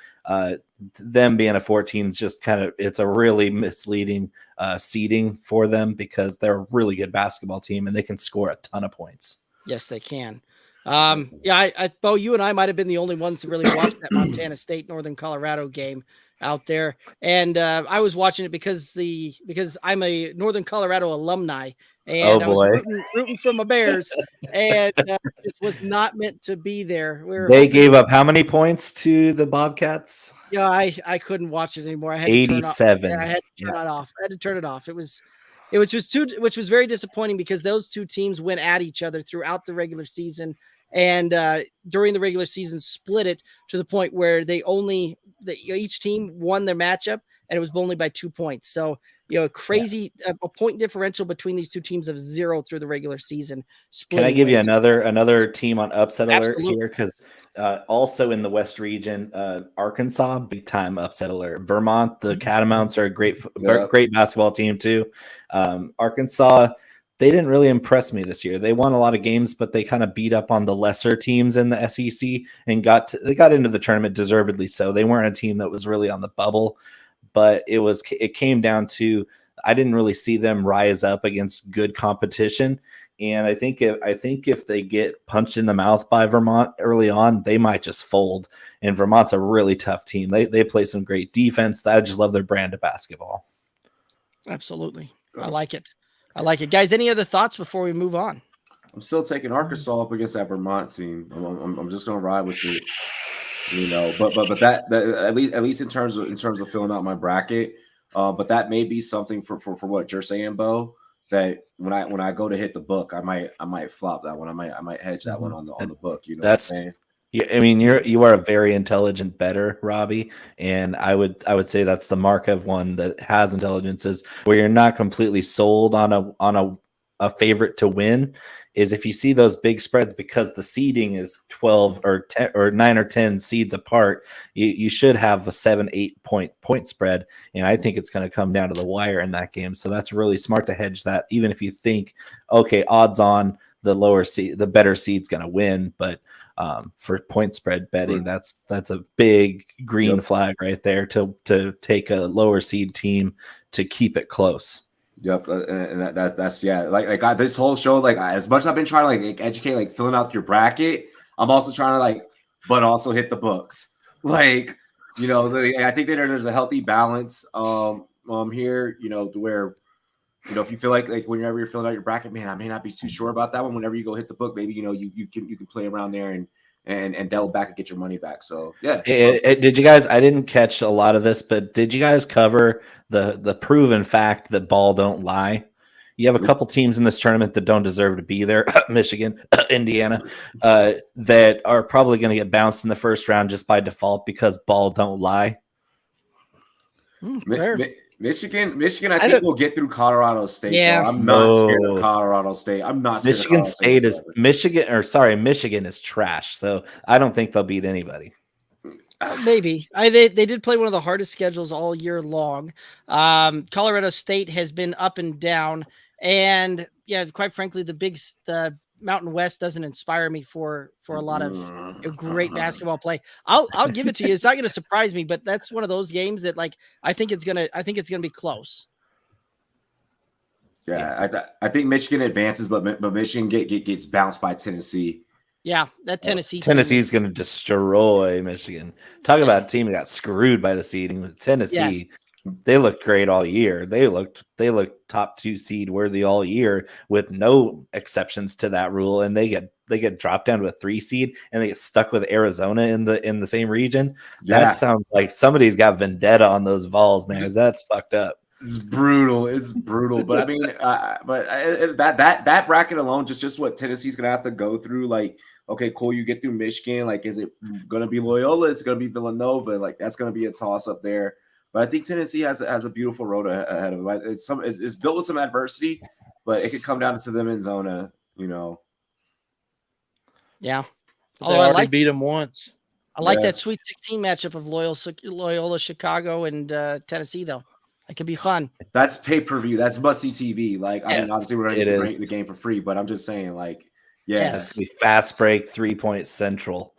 Them being a 14 is just it's a really misleading seeding for them because they're a really good basketball team and they can score a ton of points. Yes, they can. Bo, you and I might have been the only ones to really watch that Montana State Northern Colorado game out there, and I was watching it because I'm a Northern Colorado alumni, and I was rooting for my Bears, and it was not meant to be there. They gave up how many points to the Bobcats? Yeah, I couldn't watch it anymore. I had 87. I had to turn it off. I had to turn it off. It was which was very disappointing because those two teams went at each other throughout the regular season, and during the regular season split it to the point where each team won their matchup, and it was only by 2 points. So a point differential between these two teams of 0 through the regular season. Can I give you another team on upset alert Absolutely. here? Because also in the West region, Arkansas, big time upset alert. Vermont, the Catamounts are a great basketball team too. Arkansas, they didn't really impress me this year. They won a lot of games, but they kind of beat up on the lesser teams in the SEC and they got into the tournament deservedly so. They weren't a team that was really on the bubble, but it came down to I didn't really see them rise up against good competition. And I think if they get punched in the mouth by Vermont early on, they might just fold. And Vermont's a really tough team. They play some great defense. I just love their brand of basketball. Absolutely. I like it. Guys, any other thoughts before we move on? I'm still taking Arkansas up against that Vermont team. I'm just gonna ride with it. But that at least in terms of filling out my bracket, but that may be something for what you're saying, Bo. That when I go to hit the book, I might flop that one. I might hedge that one on the book. That's what I'm saying? I mean, you are a very intelligent bettor, Robbie, and I would say that's the mark of one that has intelligence, is where you're not completely sold on a favorite to win. Is if you see those big spreads because the seeding is 12 or 10 or 9 or 10 seeds apart, you should have a 7-8 point spread, and I think it's going to come down to the wire in that game. So that's really smart to hedge that, even if you think, okay, odds on the better seed's going to win, but for point spread betting, that's a big green flag right there to take a lower seed team to keep it close. Yep, and that's like this whole show, like as much as I've been trying to like educate, filling out your bracket, I'm also trying to but also hit the books. I think that there's a healthy balance here, to where if you feel like whenever you're filling out your bracket, man, I may not be too sure about that one. Whenever you go hit the book, maybe you can play around there and delve back and get your money back. So yeah. Did you guys? I didn't catch a lot of this, but did you guys cover the proven fact that ball don't lie? You have a couple teams in this tournament that don't deserve to be there. Michigan, Indiana, that are probably going to get bounced in the first round just by default because ball don't lie. Michigan, I think we'll get through Colorado State. Yeah, I'm not scared of Colorado State. I'm not scared Michigan of State is Michigan is trash. So I don't think they'll beat anybody. Maybe they did play one of the hardest schedules all year long. Colorado State has been up and down, and quite frankly, the Mountain West doesn't inspire me for a lot of great basketball play. I'll give it to you. It's not going to surprise me, but that's one of those games that I think it's gonna be close. Yeah, I think Michigan advances, but Michigan gets bounced by Tennessee. Yeah, that Tennessee team Tennessee's is- going to destroy Michigan. Talk about a team that got screwed by the seeding. Tennessee, they looked great all year. They looked top 2 seed worthy all year with no exceptions to that rule, and they get dropped down to a 3 seed and they get stuck with Arizona in the same region. Yeah. That sounds like somebody's got vendetta on those Vols, man. That's fucked up. It's brutal. It's brutal. But I mean, that bracket alone, just what Tennessee's gonna have to go through. Like, okay, cool, you get through Michigan. Like, is it gonna be Loyola? It's gonna be Villanova. Like, that's gonna be a toss up there. But I think Tennessee has a beautiful road ahead of it. It's built with some adversity, but it could come down to them in Zona. Yeah. They already beat them once. I like that Sweet 16 matchup of Loyola Chicago, and Tennessee, though. It could be fun. That's pay-per-view. That's must-see TV. Like, I mean, obviously we're gonna get the game for free, but I'm just saying, like, It's gonna be fast break 3-point central.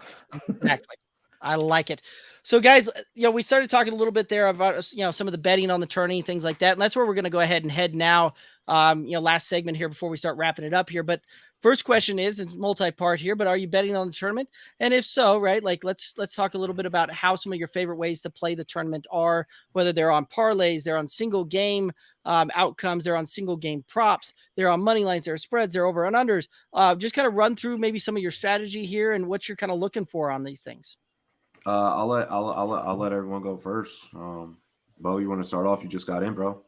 Exactly. I like it. So, guys, we started talking a little bit there about some of the betting on the tourney, things like that, and that's where we're going to go ahead and head now. Last segment here before we start wrapping it up here. But first question is, it's multi-part here, but are you betting on the tournament? And if so, right, like let's talk a little bit about how some of your favorite ways to play the tournament are, whether they're on parlays, they're on single game outcomes, they're on single game props, they're on money lines, they're spreads, they're over and unders. Just kind of run through maybe some of your strategy here and what you're kind of looking for on these things. I'll let everyone go first. Bo, you want to start off? You just got in, bro.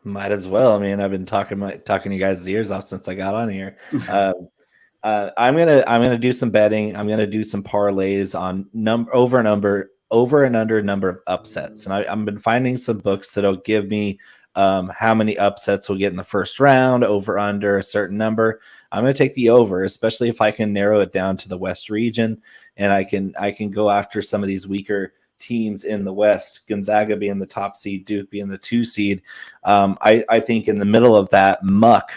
Might as well. I mean, I've been talking you guys' ears off since I got on here. I'm gonna do some betting. I'm gonna do some parlays on over and under number of upsets, and I've been finding some books that'll give me how many upsets we'll get in the first round, over under a certain number. I'm going to take the over, especially if I can narrow it down to the West region, and I can go after some of these weaker teams in the West. Gonzaga being the top seed, Duke being the 2 seed. I think in the middle of that muck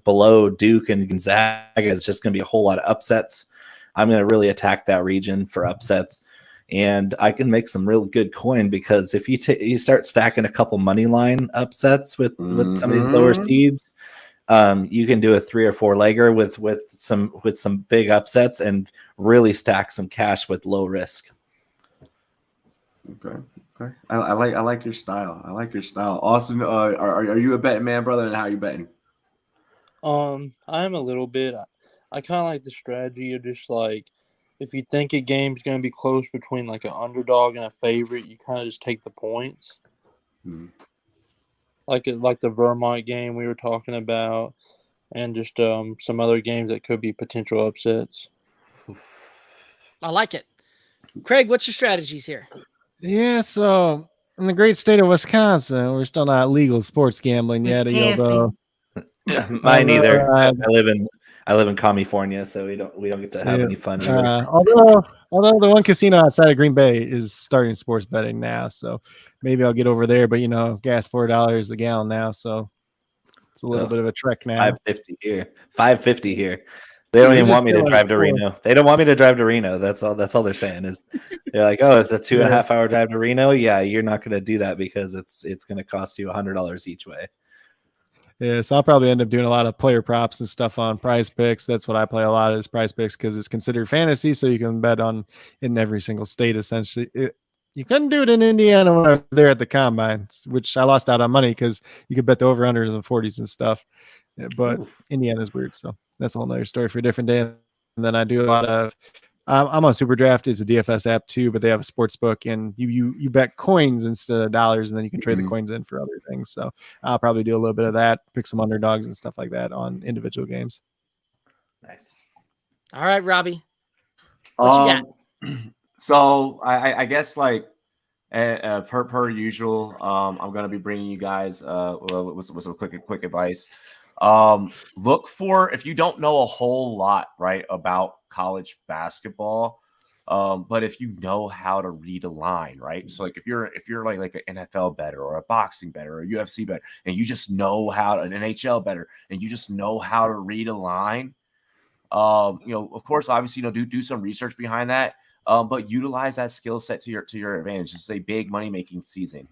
below Duke and Gonzaga is just going to be a whole lot of upsets. I'm going to really attack that region for upsets. And I can make some real good coin because if you start stacking a couple money line upsets with some of these lower seeds, you can do a 3 or 4 legger with some big upsets and really stack some cash with low risk. Okay. I like your style. I like your style. Austin, are you a betting man, brother? And how are you betting? I'm a little bit. I kind of like the strategy of just like, if you think a game's going to be close between like an underdog and a favorite, you kind of just take the points. Mm-hmm. Like the Vermont game we were talking about, and just some other games that could be potential upsets. I like it. Craig, what's your strategies here? Yeah, so in the great state of Wisconsin, we're still not legal sports gambling yet. Although mine either. I live in California, so we don't get to have any fun. Although the one casino outside of Green Bay is starting sports betting now, so maybe I'll get over there. But gas $4 a gallon now, so it's a little bit of a trek now. $5.50 here. They don't even want me to drive to Reno. They don't want me to drive to Reno. That's all they're saying is they're like, oh, it's a 2.5 hour drive to Reno. Yeah, you're not going to do that because it's going to cost you $100 each way. Yeah, so I'll probably end up doing a lot of player props and stuff on Prize Picks. That's what I play a lot is Prize Picks because it's considered fantasy, so you can bet on in every single state essentially. You couldn't do it in Indiana when I was there at the combine, which I lost out on money because you could bet the over-unders and 40s and stuff. Yeah, but Indiana's weird, so that's a whole nother story for a different day. And then I do a lot of I'm on Superdraft. It's a DFS app too, but they have a sports book, and you bet coins instead of dollars, and then you can trade the coins in for other things. So I'll probably do a little bit of that, pick some underdogs and stuff like that on individual games. Nice. All right, Robbie. What you got? So I guess like per usual, I'm gonna be bringing you guys with some quick advice. Look for, if you don't know a whole lot right about college basketball, but if you know how to read a line, right? So like if you're like an NFL bettor or a boxing bettor or a UFC bettor, and you just know how to, an NHL bettor, and you just know how to read a line, of course, obviously, do some research behind that, but utilize that skill set to your advantage. It's a big money making season.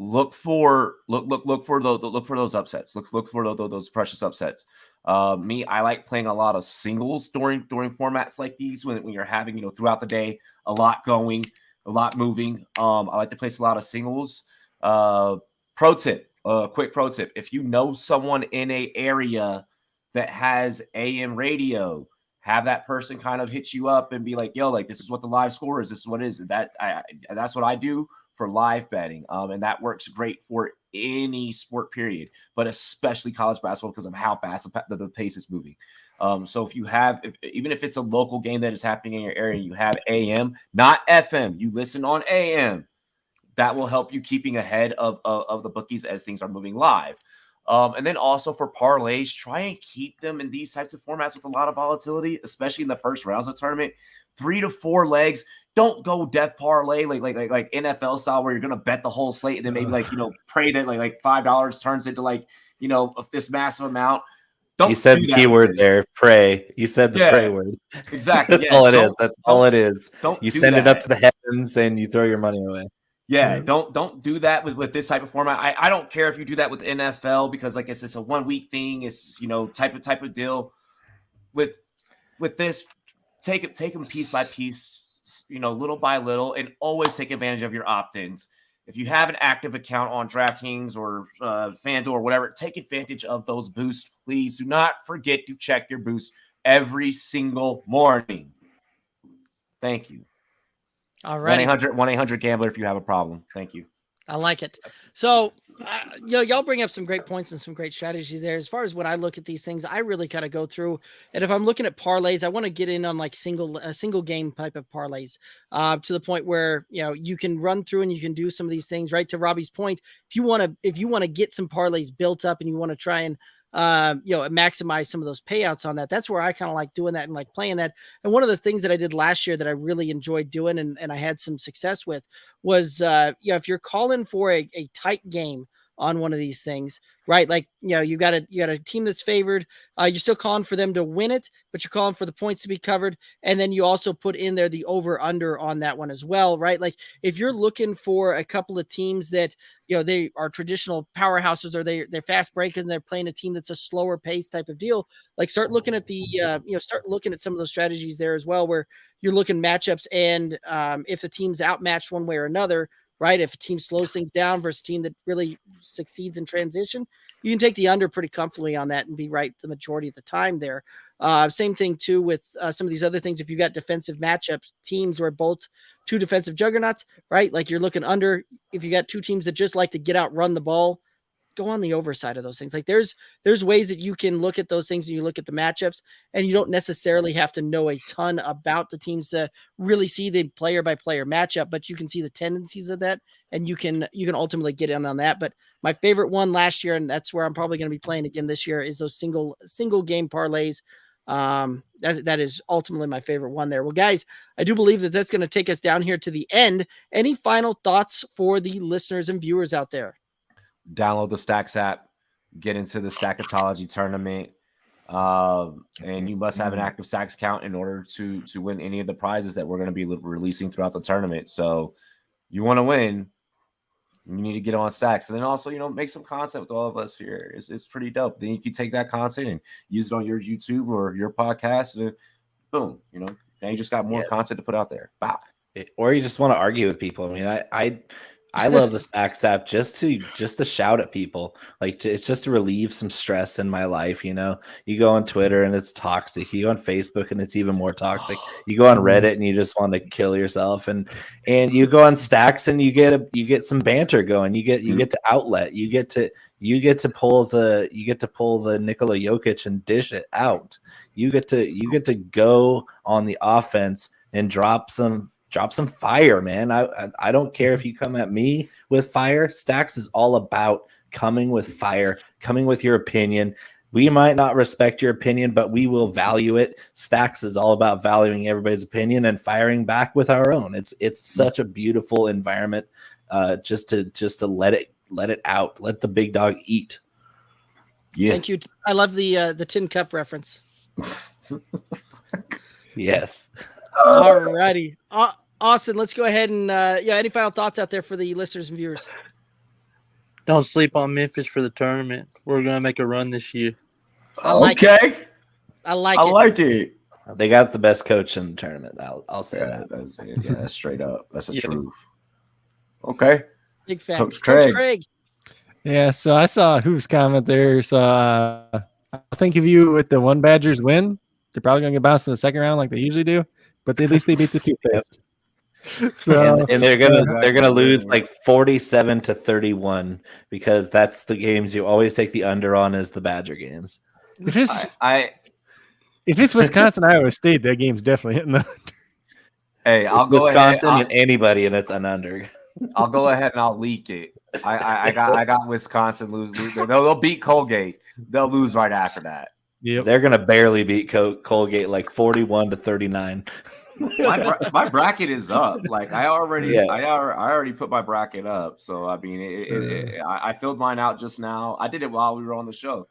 look for those upsets. Look for those precious upsets. I like playing a lot of singles during formats like these when you're having, throughout the day, a lot going, a lot moving. I like to place a lot of singles. Quick pro tip: if you know someone in a area that has AM radio, have that person kind of hit you up and be like, "Yo, like this is what the live score is. This is what it is." That's what I do for live betting, and that works great for any sport period, but especially college basketball because of how fast the pace is moving. So if you have, even if it's a local game that is happening in your area, you have AM, not FM. You listen on AM. That will help you keeping ahead of the bookies as things are moving live. And then also for parlays, try and keep them in these types of formats with a lot of volatility, especially in the first rounds of the tournament. 3 to 4 legs. Don't go death parlay like NFL style where you're gonna bet the whole slate and then maybe pray that like $5 turns into of this massive amount. You said the key word there, pray. You said the pray word. Exactly. That's all it is. That's all it is. You send it up to the heavens and you throw your money away. Yeah, don't do that with this type of format. I don't care if you do that with NFL because like it's a 1 week thing. It's type of deal. With this, take them piece by piece, little by little, and always take advantage of your opt-ins. If you have an active account on DraftKings or FanDuel or whatever, take advantage of those boosts. Please do not forget to check your boost every single morning. Thank you. All right. 1-800-gambler if you have a problem. Thank you. I like it. So, y'all bring up some great points and some great strategies there. As far as when I look at these things, I really kind of go through, and if I'm looking at parlays, I want to get in on like single game type of parlays, to the point where you can run through and you can do some of these things. Right to Robbie's point, if you want to get some parlays built up and you want to try and maximize some of those payouts on that. That's where I kind of like doing that and like playing that. And one of the things that I did last year that I really enjoyed doing and I had some success with was, if you're calling for a tight game on one of these things, right? Like, you got a team that's favored. You're still calling for them to win it, but you're calling for the points to be covered. And then you also put in there the over under on that one as well, right? Like if you're looking for a couple of teams that, they are traditional powerhouses or they're fast breakers and they're playing a team that's a slower pace type of deal, like start looking at start looking at some of those strategies there as well, where you're looking matchups and if the team's outmatched one way or another, right? If a team slows things down versus a team that really succeeds in transition, you can take the under pretty comfortably on that and be right the majority of the time there. Same thing too with some of these other things. If you got defensive matchups, teams where both two defensive juggernauts, right? Like you're looking under. If you got two teams that just like to get out, run the ball, go on the overside of those things. Like there's ways that you can look at those things and you look at the matchups, and you don't necessarily have to know a ton about the teams to really see the player by player matchup, but you can see the tendencies of that and you can ultimately get in on that. But my favorite one last year, and that's where I'm probably going to be playing again this year, is those single game parlays. That is ultimately my favorite one there. Well, guys, I do believe that that's going to take us down here to the end. Any final thoughts for the listeners and viewers out there? Download the Stacks app, get into the Stacketology tournament, and you must have an active Stacks account in order to win any of the prizes that we're going to be releasing throughout the tournament. So you want to win, you need to get on Stacks, and then also make some content with all of us here. It's pretty dope. Then you can take that content and use it on your YouTube or your podcast, and boom, now you just got more content to put out there. Wow. Or you just want to argue with people. I mean, I love the Stacks app just to shout at people. It's just to relieve some stress in my life. You go on Twitter and it's toxic. You go on Facebook and it's even more toxic. You go on Reddit and you just want to kill yourself. And you go on Stacks and you get some banter going. You get to outlet. You get to pull the Nikola Jokic and dish it out. You get to go on the offense and drop some fire, man. I don't care if you come at me with fire. Stacks is all about coming with fire, coming with your opinion. We might not respect your opinion, but we will value it. Stacks is all about valuing everybody's opinion and firing back with our own. It's such a beautiful environment, just to let it out, let the big dog eat. Yeah. Thank you. I love the tin cup reference. Yes. All righty. Austin, let's go ahead and any final thoughts out there for the listeners and viewers? Don't sleep on Memphis for the tournament. We're gonna make a run this year. I like okay. I like I it. like it. They got the best coach in the tournament. I'll say Yeah, that. that's it. Yeah, that's straight up. That's the Yeah. truth. Okay. Big facts. Coach Coach Craig. Craig. Yeah, so I saw Hoof's comment there. So I'll think of you with the one Badgers win. They're probably going to get bounced in the second round like they usually do, but at least they beat the toothpaste. So And they're gonna Exactly. lose like 47-31 because that's the games you always take the under on is the Badger games. if it's I if it's Wisconsin Iowa State, that game's definitely hitting the. hey, I'll go ahead. Wisconsin and anybody, and it's an under. I'll go ahead and I'll leak it. I got Wisconsin lose. They'll beat Colgate. They'll lose right after that. Yep. They're gonna barely beat Colgate like 41-39. My bracket is up. Like I already put my bracket up. So I mean, I filled mine out just now. I did it while we were on the show.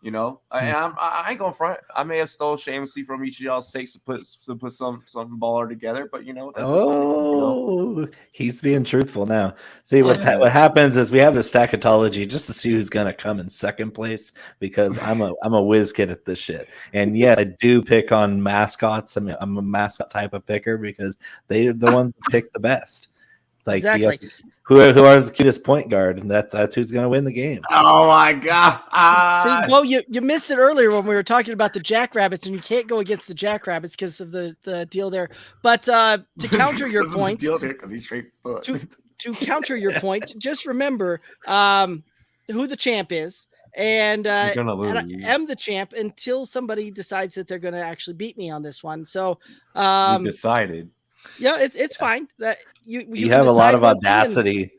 You know, and I ain't going front. I may have stole shamelessly from each of y'all's takes to put some baller together, but you know, that's just, you know. He's being truthful now. See what happens is we have the Stacketology just to see who's gonna come in second place because I'm a whiz kid at this shit. And yes, I do pick on mascots. I mean, I'm a mascot type of picker because they're the ones that pick the best. Like Exactly. who has the cutest point guard, and that's who's gonna win the game. Oh my god! See, well, you missed it earlier when we were talking about the Jackrabbits, and you can't go against the Jackrabbits because of the deal there. But to counter your point, deal there because he's straight foot. to counter your point, just remember who the champ is, and I am the champ until somebody decides that they're going to actually beat me on this one. So we decided. Yeah, it's fine. That you have a lot of audacity.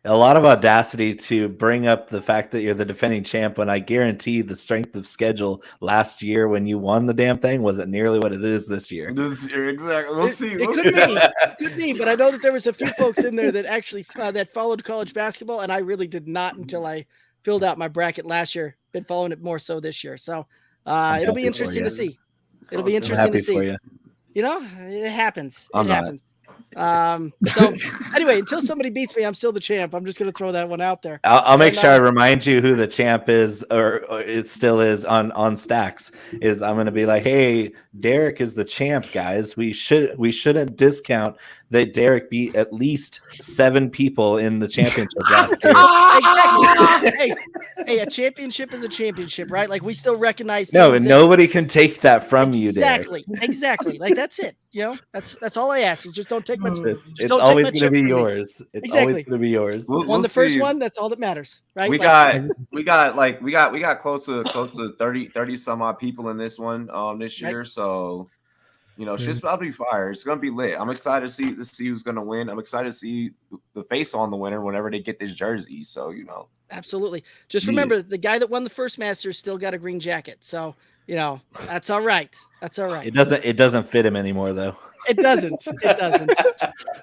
A lot of audacity to bring up the fact that you're the defending champ when I guarantee the strength of schedule last year when you won the damn thing wasn't nearly what it is this year. This year, exactly. We'll see. It could be, but I know that there was a few folks in there that actually that followed college basketball, and I really did not until I filled out my bracket last year. Been following it more so this year, so it'll be interesting to see. It'll be interesting to see. You know, it happens. It happens. So anyway, until somebody beats me, I'm still the champ. I'm just going to throw that one out there. I'll make sure I remind you who the champ is, or it still is on Stacks. Is I'm going to be like, hey, Derek is the champ, guys. We shouldn't discount that Derek beat at least 7 people in the championship last year. Hey, a championship is a championship, right? Like we still recognize. No, nobody can take that from you, Derek. Exactly. Like that's it. You know, that's all I ask. Is just don't take my. It's always going to be yours. It's always going to be yours. Won the first one. That's all that matters, right? We got close to 30 some odd people in this one this year. Right. So, you know, shit's about to be fire. It's gonna be lit. I'm excited to see who's gonna win. I'm excited to see the face on the winner whenever they get this jersey. So, you know, absolutely. Just remember, the guy that won the first Masters still got a green jacket. So, you know, that's all right. That's all right. It doesn't fit him anymore, though. It doesn't.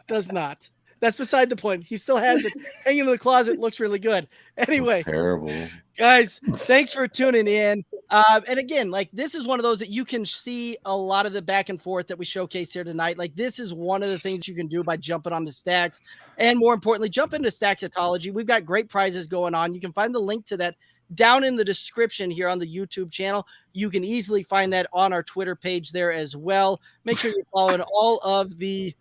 Does not. That's beside the point. He still has it hanging in the closet. Looks really good. Anyway, so terrible. Guys, thanks for tuning in. And again, like this is one of those that you can see a lot of the back and forth that we showcased here tonight. Like this is one of the things you can do by jumping on the Stacks, and more importantly, jump into Stacketology. We've got great prizes going on. You can find the link to that down in the description here on the YouTube channel. You can easily find that on our Twitter page there as well. Make sure you're following all of the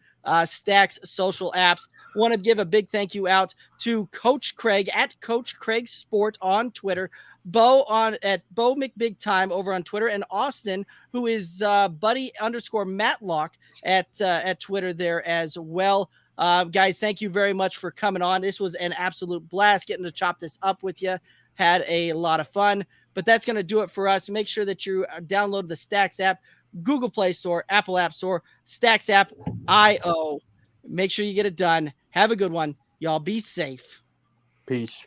Stacks social apps. Want to give a big thank you out to Coach Craig at Coach Craig Sport on Twitter, Bo at Bo McBigTime over on Twitter, and Austin, who is Buddy_Matlock at Twitter there as well. Guys, thank you very much for coming on. This was an absolute blast getting to chop this up with you. Had a lot of fun, but that's going to do it for us. Make sure that you download the Stacks app, Google Play Store, Apple App Store, Stacks app, IO. Make sure you get it done. Have a good one. Y'all be safe. Peace.